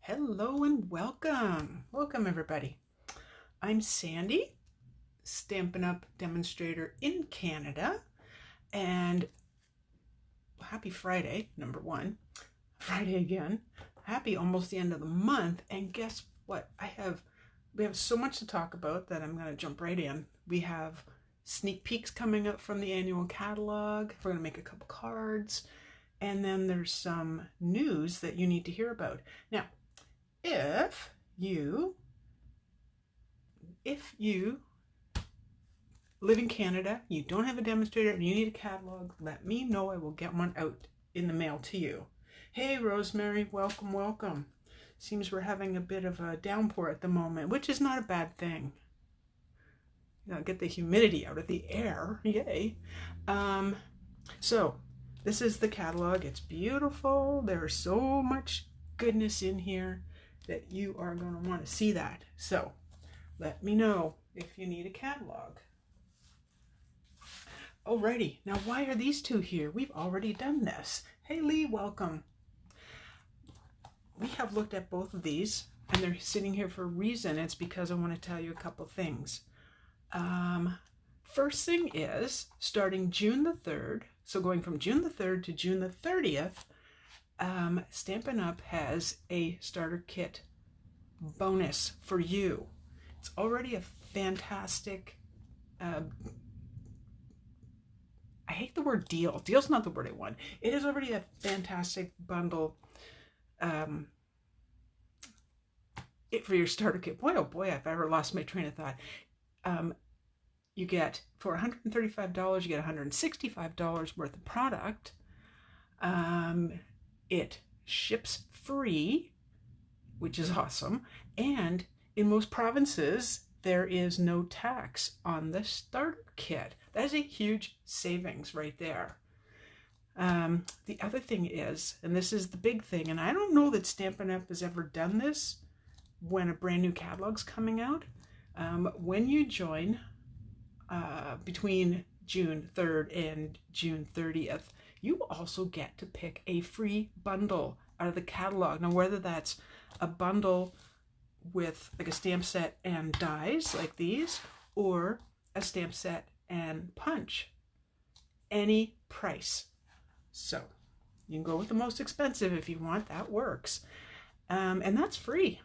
Hello and welcome. Welcome everybody. I'm Sandy, Stampin' Up! Demonstrator in Canada, and happy Friday, number one. Friday again. Happy almost the end of the month, and guess what? We have so much to talk about that I'm going to jump right in. We have sneak peeks coming up from the annual catalog. We're going to make a couple cards, and then there's some news that you need to hear about. Now, if you live in Canada, you don't have a demonstrator, and you need a catalog, let me know. I will get one out in the mail to you. Hey, Rosemary, welcome, welcome. Seems we're having a bit of a downpour at the moment, which is not a bad thing. Get the humidity out of the air. Yay. So this is the catalog. It's beautiful. There's so much goodness in here that you are going to want to see that. So let me know if you need a catalog. Alrighty, now why are these two here? We've already done this. Hey Lee, welcome. We have looked at both of these, and they're sitting here for a reason. It's because I want to tell you a couple things. First thing is, starting June the 3rd, so going from June the 3rd to June the 30th, Stampin' Up! Has a starter kit bonus for you. It's already a fantastic, I hate the word deal. Deal's not the word I want. It is already a fantastic bundle for your starter kit. Boy, oh boy, if I ever lost my train of thought. You get, for $135, you get $165 worth of product. It ships free, which is awesome. And in most provinces, there is no tax on the starter kit. That is a huge savings right there. The other thing is, and this is the big thing, and I don't know that Stampin' Up! Has ever done this when a brand new catalog's coming out. When you join between June 3rd and June 30th, you also get to pick a free bundle out of the catalog. Now, whether that's a bundle with like a stamp set and dies like these, or a stamp set and punch, any price. So you can go with the most expensive if you want. That works. And that's free.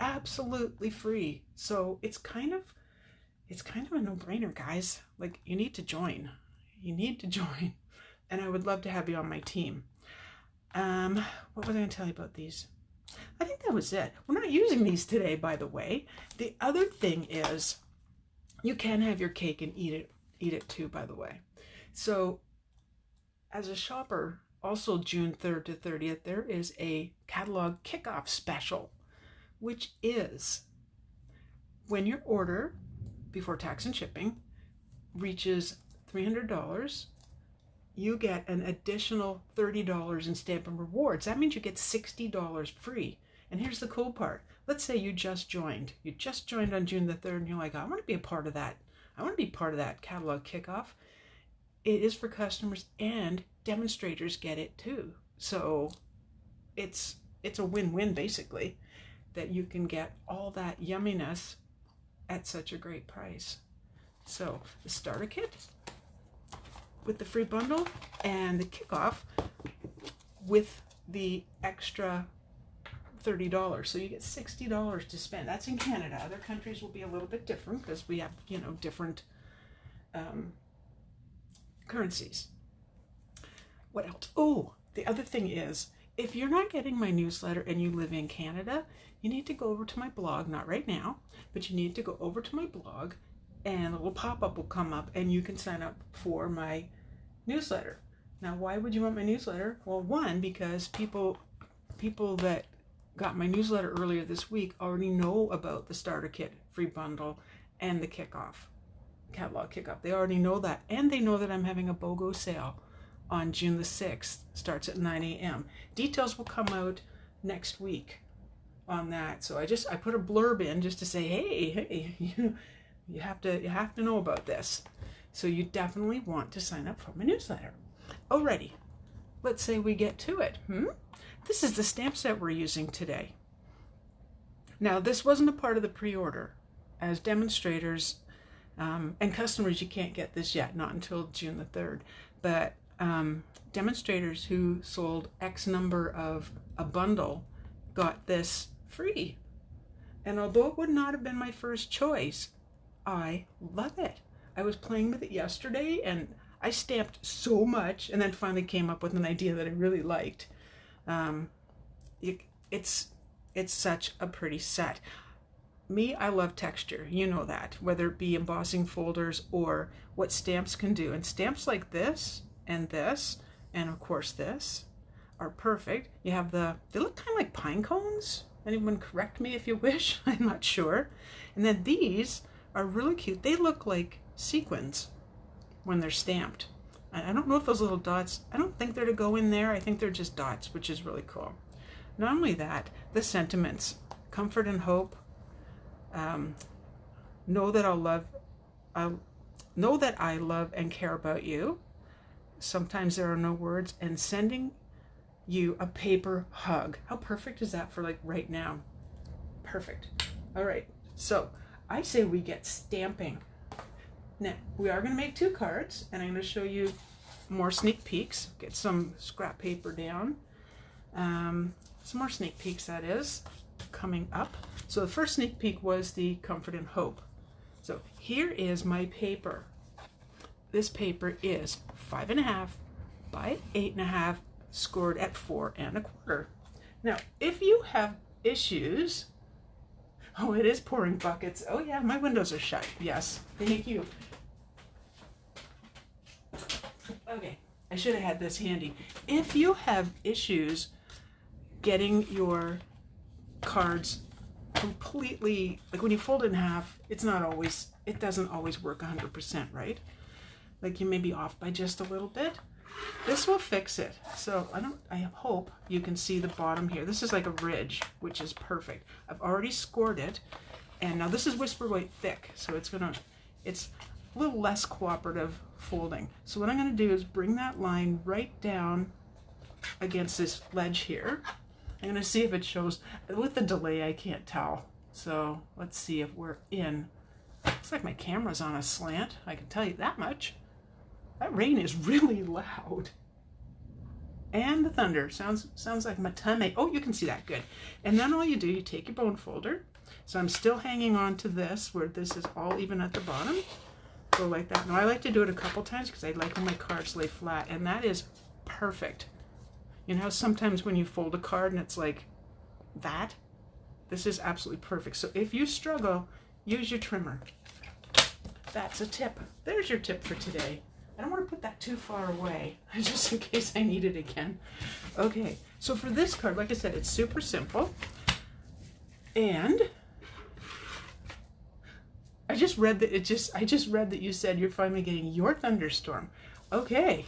Absolutely free. So it's kind of a no-brainer, guys. Like, you need to join. You need to join. And I would love to have you on my team. What was I going to tell you about these? I think that was it. We're not using these today, by the way. The other thing is, you can have your cake and eat it too, by the way. So as a shopper, also June 3rd to 30th, there is a Catalogue Kickoff Special, which is when your order, before tax and shipping, reaches $300, you get an additional $30 in Stampin' Rewards. That means you get $60 free. And here's the cool part. Let's say you just joined. You just joined on June the 3rd, and you're like, I want to be a part of that. I want to be part of that Catalog Kickoff. It is for customers, and demonstrators get it too. So it's a win-win, basically, that you can get all that yumminess at such a great price. So the starter kit with the free bundle, and the kickoff with the extra $30. So you get $60 to spend. That's in Canada. Other countries will be a little bit different because we have, different currencies. What else? Oh, the other thing is, if you're not getting my newsletter and you live in Canada, you need to go over to my blog, not right now, but you need to go over to my blog, and a little pop-up will come up, and you can sign up for my newsletter. Now, why would you want my newsletter? Well, one, because people that got my newsletter earlier this week already know about the starter kit free bundle and the catalog kickoff. They already know that, and they know that I'm having a BOGO sale on June the 6th. Starts at 9 a.m. Details will come out next week on that. So I put a blurb in just to say, hey, you have to know about this. So you definitely want to sign up for my newsletter. Alrighty, let's say we get to it. This is the stamp set we're using today. Now, this wasn't a part of the pre-order. As demonstrators and customers, you can't get this yet, not until June the 3rd. But demonstrators who sold X number of a bundle got this free. And although it would not have been my first choice, I love it. I was playing with it yesterday and I stamped so much and then finally came up with an idea that I really liked. It's such a pretty set. Me, I love texture. You know that, whether it be embossing folders or what stamps can do. And stamps like this, and of course this, are perfect. You have they look kind of like pine cones. Anyone correct me if you wish, I'm not sure. And then these are really cute. They look like sequins when they're stamped. I don't know if those little dots, I don't think they're to go in there. I think they're just dots, which is really cool. Not only that, the sentiments, comfort and hope, know that I love and care about you. Sometimes there are no words, and sending you a paper hug. How perfect is that for like right now? Perfect. All right, so I say we get stamping. Now, we are going to make 2 cards, and I'm going to show you more sneak peeks. Get some scrap paper down. Some more sneak peeks, that is, coming up. So the first sneak peek was the comfort and hope. So here is my paper. This paper is 5.5 by 8.5, scored at 4 1/4. Now, if you have issues, oh, it is pouring buckets. Oh yeah, my windows are shut. Yes, thank you. Okay, I should have had this handy. If you have issues getting your cards completely, like when you fold it in half, it doesn't always work 100%, right? Like you may be off by just a little bit. This will fix it. So I hope you can see the bottom here. This is like a ridge, which is perfect. I've already scored it, and now this is Whisper White thick, so it's a little less cooperative folding. So what I'm going to do is bring that line right down against this ledge here. I'm going to see if it shows. With the delay, I can't tell. So let's see if we're in. Looks like my camera's on a slant. I can tell you that much. That rain is really loud. And the thunder sounds like matame. Oh, you can see that, good. And then all you do, you take your bone folder. So I'm still hanging on to this, where this is all even at the bottom. Go like that. Now I like to do it a couple times because I like when my cards lay flat, and that is perfect. You know how sometimes when you fold a card and it's like that? This is absolutely perfect. So if you struggle, use your trimmer. That's a tip. There's your tip for today. I don't want to put that too far away, just in case I need it again. Okay, so for this card, like I said, it's super simple. And I just read that you said you're finally getting your thunderstorm. Okay,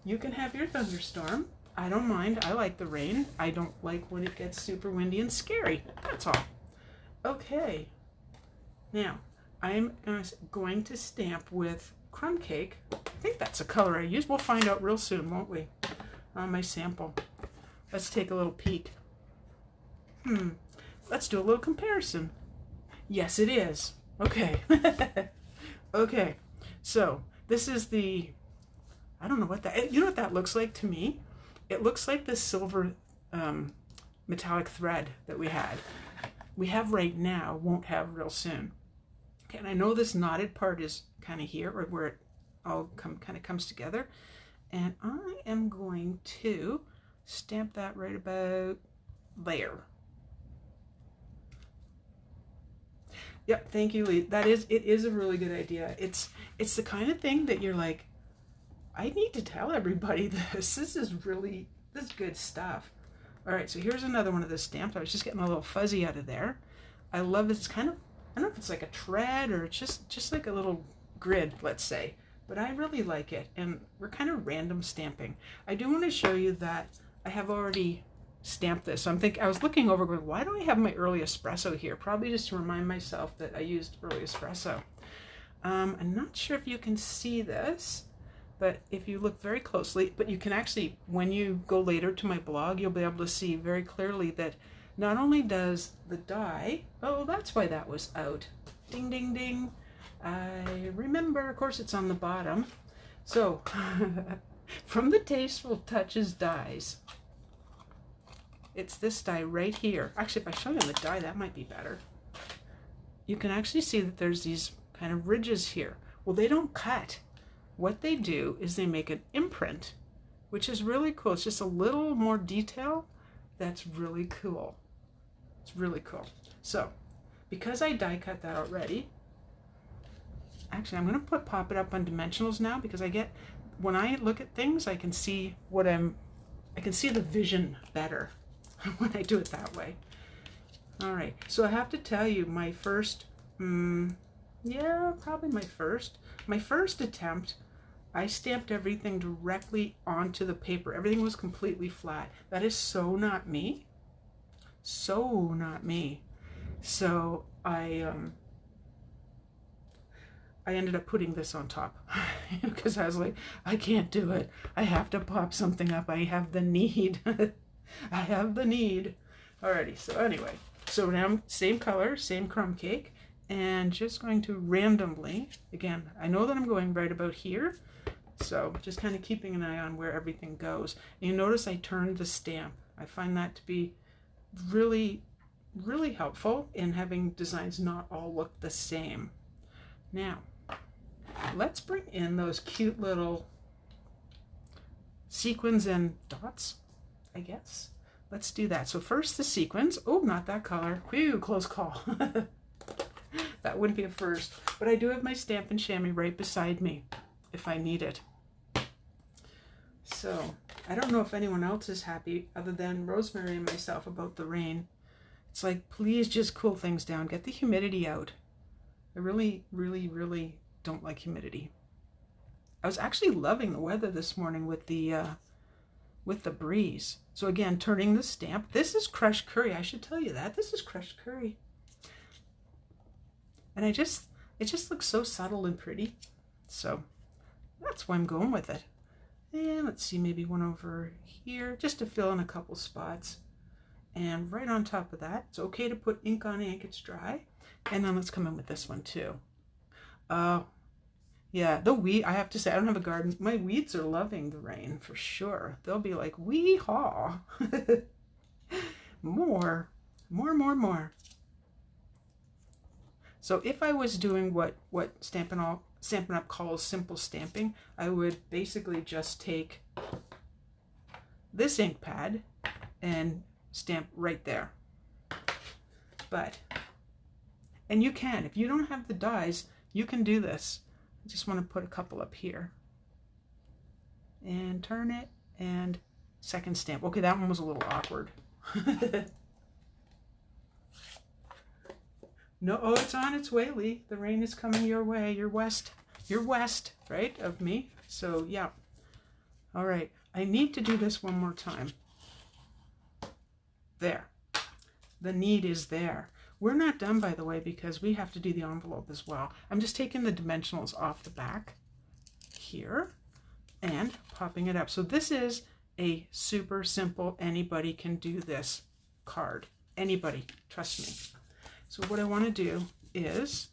you can have your thunderstorm. I don't mind. I like the rain. I don't like when it gets super windy and scary. That's all. Okay, now I'm going to stamp with crumb cake. I think that's a color I use. We'll find out real soon, won't we? On my sample. Let's take a little peek. Let's do a little comparison. Yes, it is. Okay. Okay. So this is I don't know what that, you know what that looks like to me? It looks like the silver metallic thread that we have right now, won't have real soon. Okay, and I know this knotted part is kind of here, or where it all kind of comes together. And I am going to stamp that right about there. Yep, thank you, Lee. It is a really good idea. It's the kind of thing that you're like, I need to tell everybody this. This is good stuff. All right, so here's another one of the stamps. I was just getting a little fuzzy out of there. I love this. It's kind of, I don't know if it's like a tread or it's just like a little grid, let's say. But I really like it, and we're kind of random stamping. I do want to show you that I have already stamped this. So I was looking over going, why do I have my early espresso here? Probably just to remind myself that I used early espresso. I'm not sure if you can see this, but if you look very closely, but you can actually, when you go later to my blog, you'll be able to see very clearly that not only does the die, oh, that's why that was out. Ding, ding, ding. I remember, of course, it's on the bottom. So, from the Tasteful Touches dies, it's this die right here. Actually, if I show you the die, that might be better. You can actually see that there's these kind of ridges here. Well, they don't cut. What they do is they make an imprint, which is really cool. It's just a little more detail. That's really cool. It's really cool. So, because I die cut that already, actually I'm going to pop it up on dimensionals now, because when I look at things, I can see I can see the vision better when I do it that way. All right, so I have to tell you, my first, probably my first attempt, I stamped everything directly onto the paper. Everything was completely flat. That is so not me. So not me. So I ended up putting this on top because I was like, I can't do it. I have to pop something up. I have the need. I have the need. Alrighty, so anyway. So now same color, same crumb cake, and just going to randomly, again, I know that I'm going right about here, so just kind of keeping an eye on where everything goes. And you notice I turned the stamp. I find that to be really, really helpful in having designs not all look the same. Now, let's bring in those cute little sequins and dots, I guess. Let's do that. So first the sequins. Oh, not that color. Whew, close call. That wouldn't be a first. But I do have my Stampin' Chamois right beside me if I need it. So I don't know if anyone else is happy other than Rosemary and myself about the rain. It's like, please just cool things down. Get the humidity out. I really, really, really don't like humidity. I was actually loving the weather this morning with the breeze. So again, turning the stamp. This is crushed curry. I should tell you that. This is crushed curry. And it just looks so subtle and pretty. So that's why I'm going with it. And let's see, maybe one over here, just to fill in a couple spots. And right on top of that, it's okay to put ink on ink. It's dry. And then let's come in with this one too. Yeah, the weed, I have to say, I don't have a garden. My weeds are loving the rain for sure. They'll be like, wee-haw. More. So if I was doing what Stampin' Up calls simple stamping, I would basically just take this ink pad and stamp right there. And you can, if you don't have the dies, you can do this. I just want to put a couple up here and turn it and second stamp. Okay, that one was a little awkward. No, oh, it's on its way, Lee. The rain is coming your way. You're west, right, of me. So yeah. All right, I need to do this one more time. There. The need is there. We're not done, by the way, because we have to do the envelope as well. I'm just taking the dimensionals off the back here and popping it up. So this is a super simple, anybody can do this card. Anybody, trust me. So what I want to do is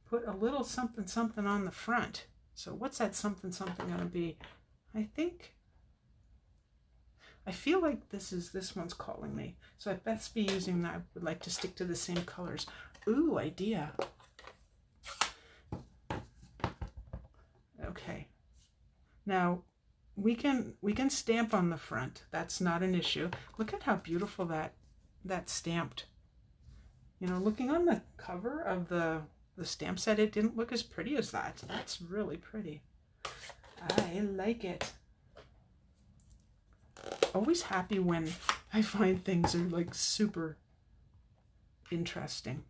put a little something something on the front. So what's that something something going to be? I feel like this one's calling me. So I'd best be using that. I would like to stick to the same colors. Ooh, idea. Okay. Now we can stamp on the front. That's not an issue. Look at how beautiful that's stamped. You know, looking on the cover of the stamp set, it didn't look as pretty as that. That's really pretty. I like it. Always happy when I find things are like super interesting.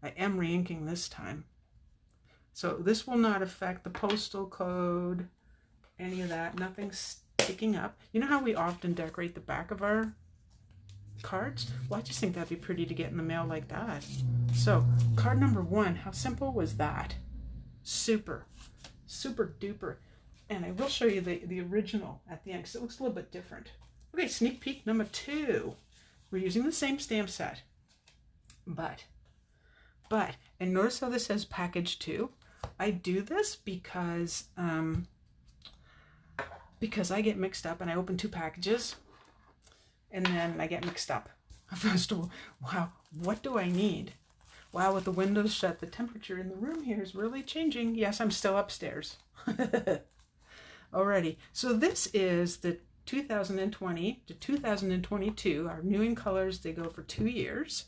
I am re-inking this time. So this will not affect the postal code, any of that. Nothing's sticking up. You know how we often decorate the back of our cards? Well, I just think that'd be pretty to get in the mail like that. So card number 1, how simple was that? Super, super duper. And I will show you the original at the end because it looks a little bit different. Okay, sneak peek number 2. We're using the same stamp set, but, and notice how this says package 2. I do this because I get mixed up and I open 2 packages and then I get mixed up. First of all, wow, what do I need? Wow, with the windows shut, the temperature in the room here is really changing. Yes, I'm still upstairs. Alrighty, so this is the 2020 to 2022. Our new in colors, they go for 2 years.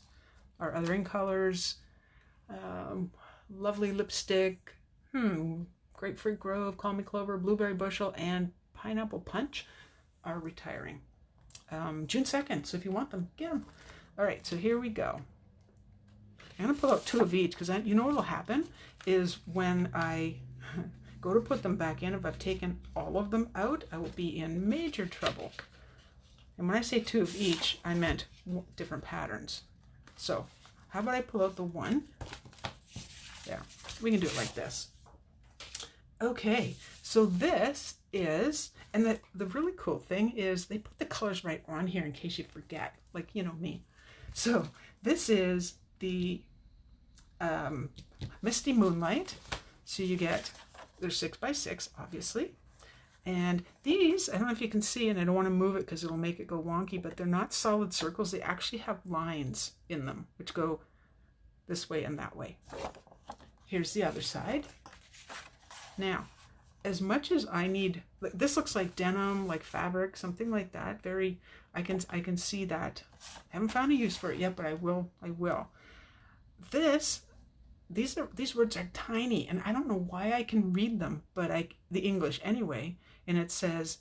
Our other in colors, Lovely Lipstick, Grapefruit Grove, Call Me Clover, Blueberry Bushel, and Pineapple Punch are retiring. June 2nd, so if you want them, get them. Alright, so here we go. I'm going to pull out 2 of each because you know what will happen is when I go to put them back in, if I've taken all of them out, I will be in major trouble. And when I say 2 of each, I meant different patterns. So how about I pull out the 1? There, we can do it like this. Okay, so this is, and the really cool thing is they put the colors right on here in case you forget, like, you know me. So this is the Misty Moonlight. So you get, they're 6 by 6, obviously. And these, I don't know if you can see, and I don't want to move it because it'll make it go wonky, but they're not solid circles. They actually have lines in them, which go this way and that way. Here's the other side. Now, as much as I need, this looks like denim, like fabric, something like that. Very, I can see that. I haven't found a use for it yet, but I will. These words are tiny, and I don't know why I can read them, but the English anyway, and it says,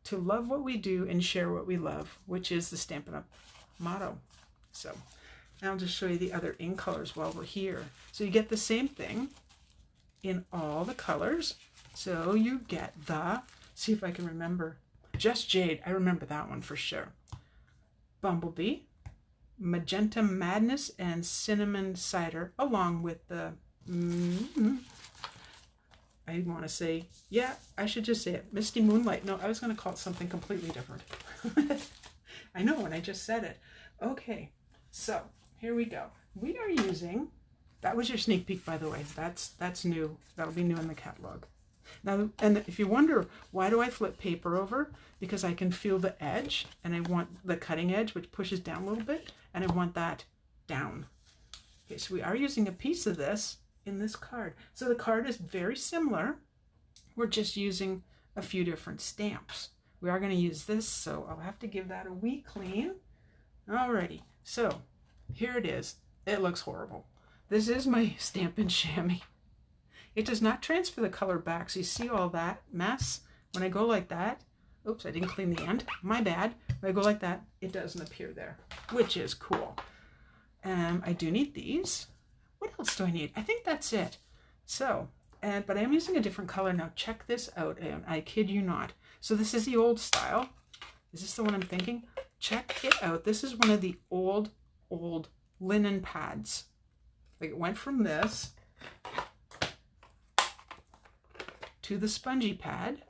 to love what we do and share what we love, which is the Stampin' Up! Motto. So now I'll just show you the other in colors while we're here. So you get the same thing in all the colors. So you get see if I can remember, Just Jade, I remember that one for sure. Bumblebee, Magenta Madness, and Cinnamon Cider, along with the, I want to say, yeah, I should just say it, Misty Moonlight. No, I was going to call it something completely different. I know, and I just said it. Okay, so here we go. We are using, that was your sneak peek, by the way. That's new. That'll be new in the catalog. Now, and if you wonder, why do I flip paper over? Because I can feel the edge, and I want the cutting edge, which pushes down a little bit, and I want that down. Okay, so we are using a piece of this in this card. So the card is very similar. We're just using a few different stamps. We are going to use this, so I'll have to give that a wee clean. Alrighty, so here it is. It looks horrible. This is my Stampin' Chamois. It does not transfer the color back, so you see all that mess? When I go like that, oops, I didn't clean the end, my bad. When I go like that, it doesn't appear there, which is cool. I do need these. What else do I need? I think that's it. So, but I'm using a different color now. Check this out, and I kid you not. So this is the old style. Is this the one I'm thinking? Check it out. This is one of the old linen pads. Like it went from this to the spongy pad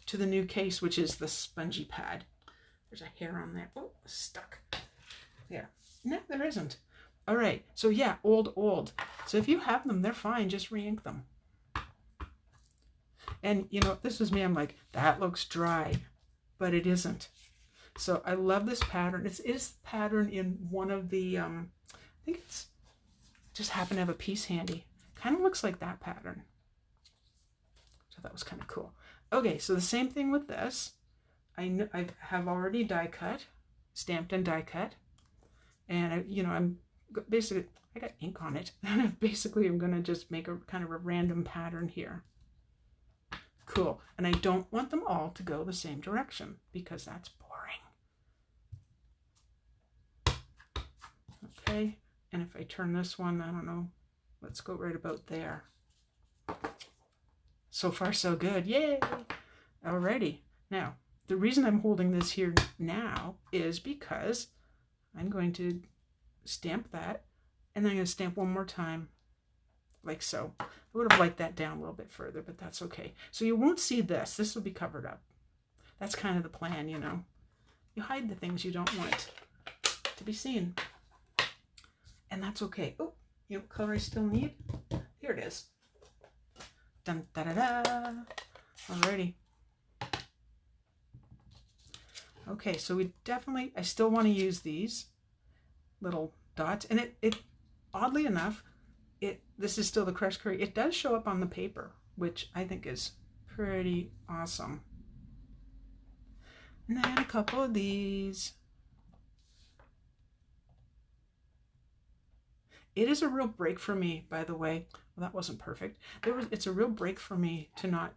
to the new case, which is the spongy pad. There's a hair on there. Oh, stuck. There. No, there isn't. All right. So yeah, old. So if you have them, they're fine. Just re-ink them. And you know, this was me. I'm like, that looks dry, but it isn't. So I love this pattern. It is pattern in one of the, I think it's just happened to have a piece handy. Kind of looks like that pattern. So that was kind of cool. Okay, so the same thing with this. I have already die cut, stamped and die cut. And I'm basically, I got ink on it. Basically, I'm going to just make a kind of a random pattern here. Cool. And I don't want them all to go the same direction because that's boring. Okay. And if I turn this one, I don't know, let's go right about there. So far, so good. Yay! Alrighty. Now, the reason I'm holding this here now is because I'm going to stamp that, and then I'm going to stamp one more time, like so. I would have liked that down a little bit further, but that's okay. So you won't see this. This will be covered up. That's kind of the plan, you know. You hide the things you don't want to be seen. And that's okay. Oh, you know what color I still need? Here it is. Dun da da da. Alrighty. Okay, so we definitely, I still want to use these little dots. And it oddly enough, this is still the crushed curry. It does show up on the paper, which I think is pretty awesome. And then a couple of these. It is a real break for me, by the way. Well, that wasn't perfect. It's a real break for me to not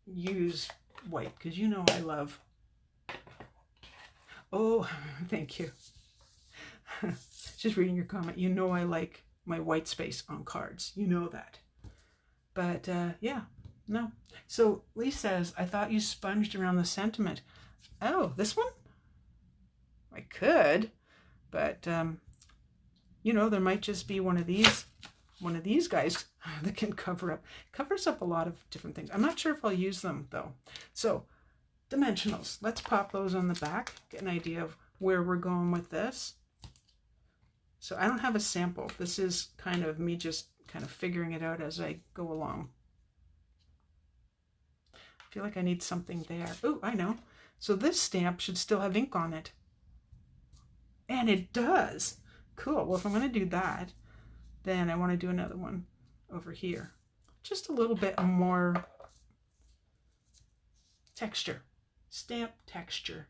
use white, because you know I love. Oh, thank you. Just reading your comment. You know I like my white space on cards. You know that. But yeah, no. So Lee says, I thought you sponged around the sentiment. Oh, this one? I could, but you know, there might just be one of these guys that can covers up a lot of different things. I'm not sure if I'll use them though. So dimensionals, let's pop those on the back, get an idea of where we're going with this. So I don't have a sample. This is kind of me just kind of figuring it out as I go along. I feel like I need something there. Oh, I know. So this stamp should still have ink on it. And it does. Cool. Well, if I'm going to do that, then I want to do another one over here. Just a little bit more texture. Stamp texture.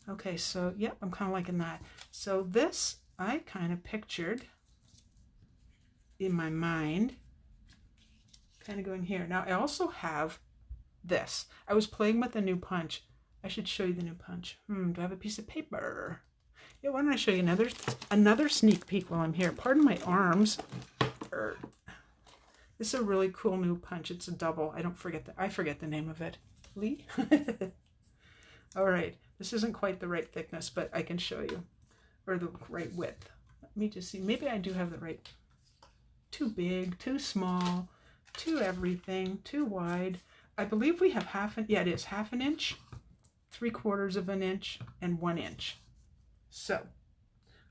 Okay, so yep, I'm kind of liking that. So this I kind of pictured in my mind, kind of going here. Now I also have this. I was playing with a new punch. I should show you the new punch. Do I have a piece of paper? Yeah, why don't I show you another sneak peek while I'm here? Pardon my arms. This is a really cool new punch. It's a double. I forget the name of it. Lee? All right. This isn't quite the right thickness, but I can show you. Or the right width. Let me just see. Maybe I do have the right. Too big, too small, too everything, too wide. I believe we have yeah, it is half an inch, 3/4 of an inch, and 1 inch. So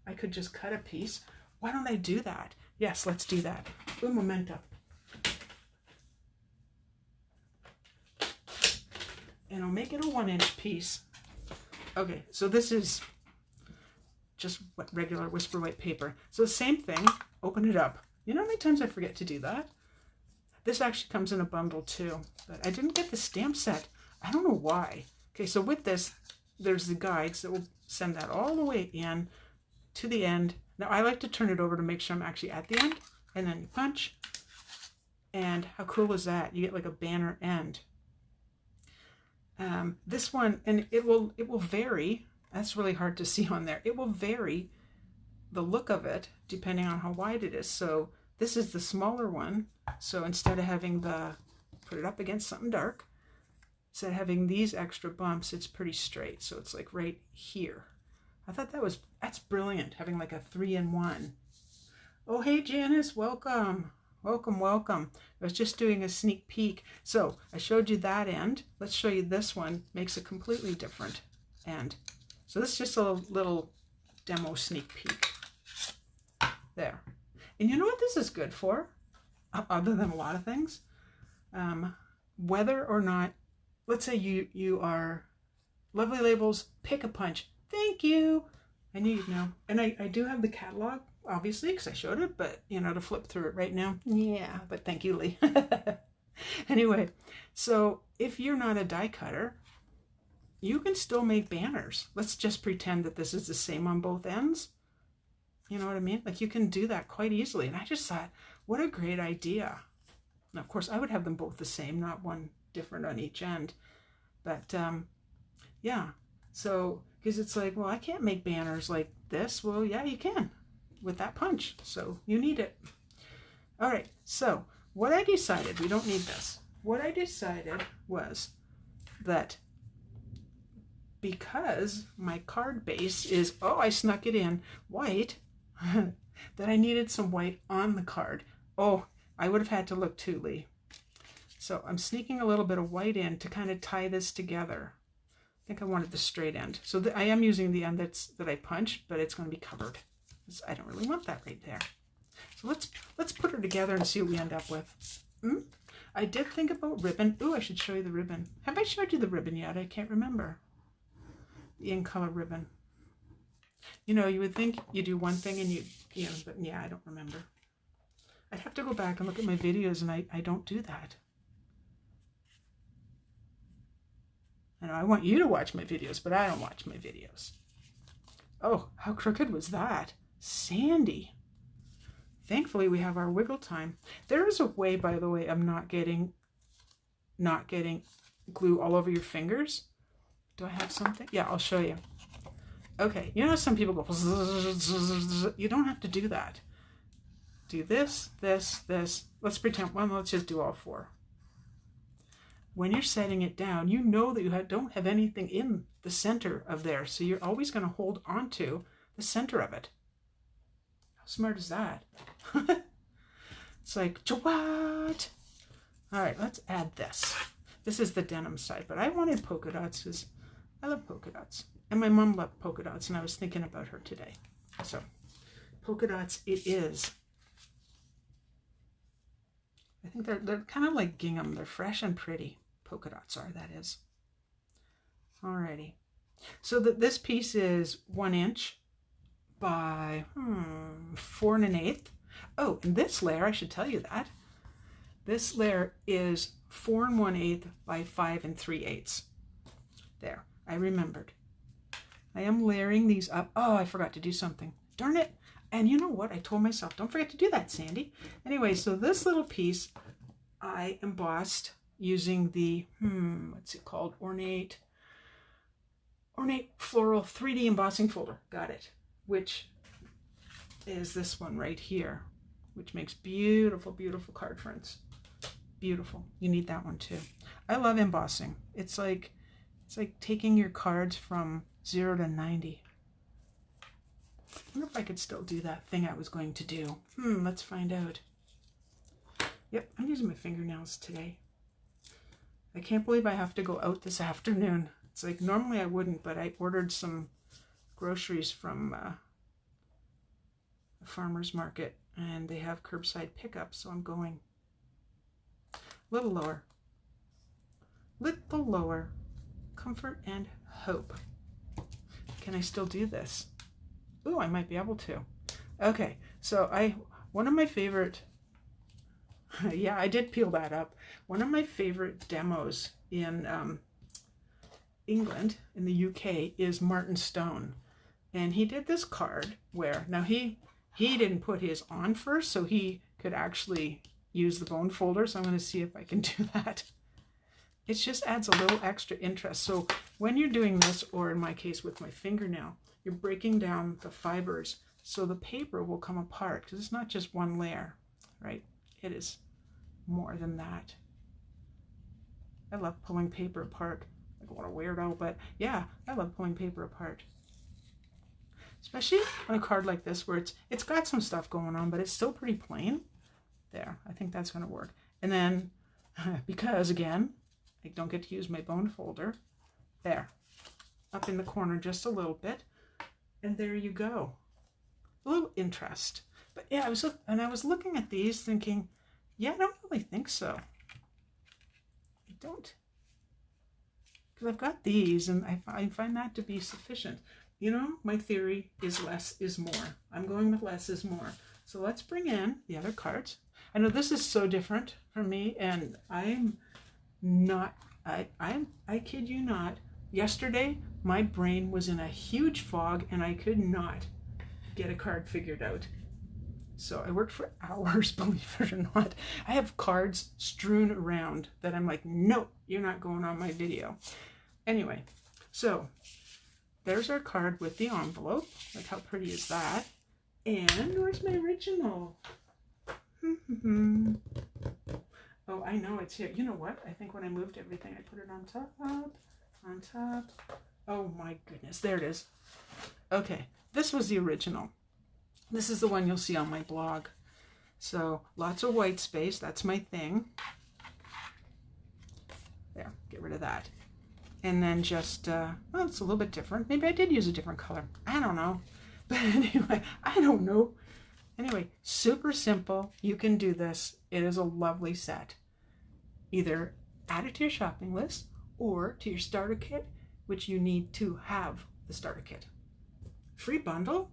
I could just cut a piece. Why don't I do that? Yes, let's do that. Un momento. And I'll make it a 1 inch piece. Okay, so this is just regular Whisper White paper. So the same thing, open it up. You know how many times I forget to do that? This actually comes in a bundle too, but I didn't get the stamp set. I don't know why. Okay, so with this, there's the guides that will send that all the way in to the end. Now I like to turn it over to make sure I'm actually at the end, and then you punch. And how cool is that? You get like a banner end. This one, and it will vary. That's really hard to see on there. It will vary the look of it depending on how wide it is. So this is the smaller one. So instead of having put it up against something dark, instead of having these extra bumps, it's pretty straight. So it's like right here. I thought that's brilliant, having like a 3-in-1. Oh, hey Janice, welcome. Welcome, welcome. I was just doing a sneak peek. So I showed you that end. Let's show you this one. Makes a completely different end. So this is just a little demo sneak peek. There. And you know what this is good for? Other than a lot of things. Whether or not, let's say you are Lovely Labels, pick a punch. Thank you. I knew you'd know. And I do have the catalog, obviously, because I showed it, but, you know, to flip through it right now. Yeah, but thank you, Lee. Anyway, so if you're not a die cutter, you can still make banners. Let's just pretend that this is the same on both ends. You know what I mean? Like, you can do that quite easily. And I just thought, what a great idea. Now, of course, I would have them both the same, not one different on each end. But, yeah. So, because it's like, well, I can't make banners like this. Well, yeah, you can with that punch. So you need it. All right. So what I decided, we don't need this. What I decided was that because my card base is, oh, I snuck it in, white, that I needed some white on the card. Oh, I would have had to look too, Lee. So I'm sneaking a little bit of white in to kind of tie this together. I think I wanted the straight end. So I am using the end that I punched, but it's going to be covered. I don't really want that right there. So let's put her together and see what we end up with. I did think about ribbon. Ooh, I should show you the ribbon. Have I showed you the ribbon yet? I can't remember. The in color ribbon. You know, you would think you do one thing and but yeah, I don't remember. I'd have to go back and look at my videos, and I don't do that. I know I want you to watch my videos, but I don't watch my videos. Oh, how crooked was that? Sandy. Thankfully, we have our wiggle time. There is a way, by the way, of not getting glue all over your fingers. Do I have something? Yeah, I'll show you. Okay, you know some people go, you don't have to do that. Do this, this, this. Let's pretend, well, let's just do all four. When you're setting it down, you know that you don't have anything in the center of there, so you're always going to hold onto the center of it. How smart is that? It's like, what? All right, let's add this. This is the denim side, but I wanted polka dots because I love polka dots. And my mom loved polka dots, and I was thinking about her today. So, polka dots it is. I think they're kind of like gingham. They're fresh and pretty. Polka dots are, that is. Alrighty. So this piece is 1 inch by 4 1/8. Oh, and this layer, I should tell you that. This layer is 4 1/8 by 5 3/8. There, I remembered. I am layering these up. Oh, I forgot to do something. Darn it. And you know what? I told myself, don't forget to do that, Sandy. Anyway, so this little piece I embossed using the, what's it called? Ornate Floral 3D embossing folder. Got it. Which is this one right here, which makes beautiful, beautiful card fronts. Beautiful. You need that one too. I love embossing. It's like taking your cards from 0 to 90. I wonder if I could still do that thing I was going to do. Let's find out. Yep, I'm using my fingernails today. I can't believe I have to go out this afternoon. It's like normally I wouldn't, but I ordered some groceries from a farmer's market, and they have curbside pickup, so I'm going a little lower. Little lower. Comfort and hope. Can I still do this? Ooh, I might be able to. Okay, so one of my favorite, yeah, I did peel that up. One of my favorite demos in England, in the UK, is Martin Stone. And he did this card where, now he didn't put his on first, so he could actually use the bone folder. So I'm going to see if I can do that. It just adds a little extra interest. So when you're doing this, or in my case with my fingernail, you're breaking down the fibers so the paper will come apart, because it's not just one layer, right? It is more than that. I love pulling paper apart. Like what a weirdo, but yeah, I love pulling paper apart. Especially on a card like this where it's got some stuff going on, but it's still pretty plain. There, I think that's going to work. And then, because again, I don't get to use my bone folder, there, up in the corner just a little bit, and there you go. A little interest. But yeah, I was looking at these thinking, yeah, I don't really think so. I don't. Because I've got these, and I find that to be sufficient. You know, my theory is less is more. I'm going with less is more. So let's bring in the other cards. I know this is so different from me, and I'm not, I kid you not. Yesterday, my brain was in a huge fog, and I could not get a card figured out. So I worked for hours, believe it or not. I have cards strewn around that I'm like, no, you're not going on my video. Anyway, so there's our card with the envelope. Like, how pretty is that? And where's my original? Oh, I know it's here. You know what? I think when I moved everything, I put it on top. Oh my goodness, there it is. Okay, this was the original. This is the one you'll see on my blog. So lots of white space, that's my thing. get rid of that. And then just, well, it's a little bit different. Maybe I did use a different color. I don't know. But anyway, I don't know. Anyway, super simple. You can do this. It is a lovely set. Either add it to your shopping list or to your starter kit, which you need to have the starter kit. Free bundle?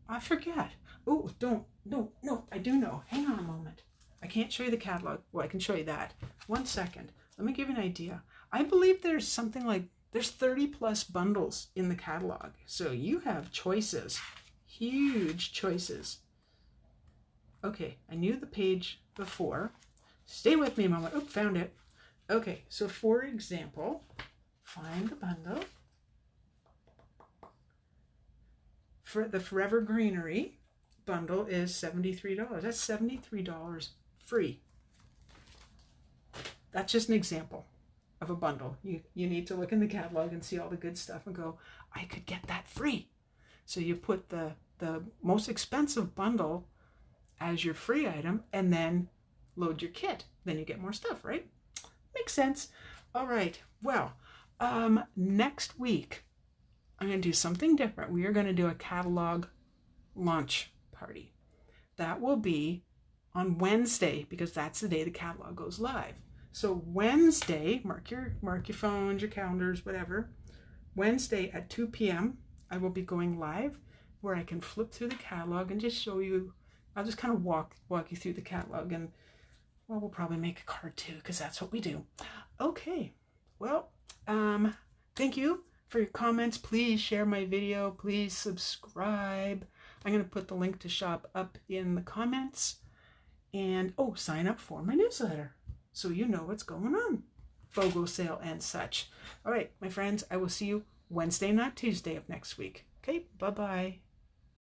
I forget. Oh, no, I do know. Hang on a moment. I can't show you the catalog. Well, I can show you that. 1 second. Let me give you an idea. I believe there's something like, there's 30 plus bundles in the catalog. So you have choices, huge choices. Okay, I knew the page before. Stay with me a moment. Oh, found it. Okay, so for example, find the bundle. For the Forever Greenery bundle is $73. That's $73 free. That's just an example of a bundle. You need to look in the catalog and see all the good stuff and go, I could get that free. So you put the most expensive bundle as your free item and then load your kit. Then you get more stuff, right? Makes sense. All right. Well, next week, I'm going to do something different. We are going to do a catalog launch party. That will be on Wednesday because that's the day the catalog goes live. So Wednesday, mark your phones, your calendars, whatever. Wednesday at 2 p.m. I will be going live where I can flip through the catalog and just show you. I'll just kind of walk you through the catalog, and well, we'll probably make a card too because that's what we do. Okay. Well, thank you for your comments. Please share my video. Please subscribe. I'm going to put the link to shop up in the comments. And oh, sign up for my newsletter so you know what's going on. BOGO sale and such. All right, my friends, I will see you Wednesday, not Tuesday of next week. Okay, bye-bye.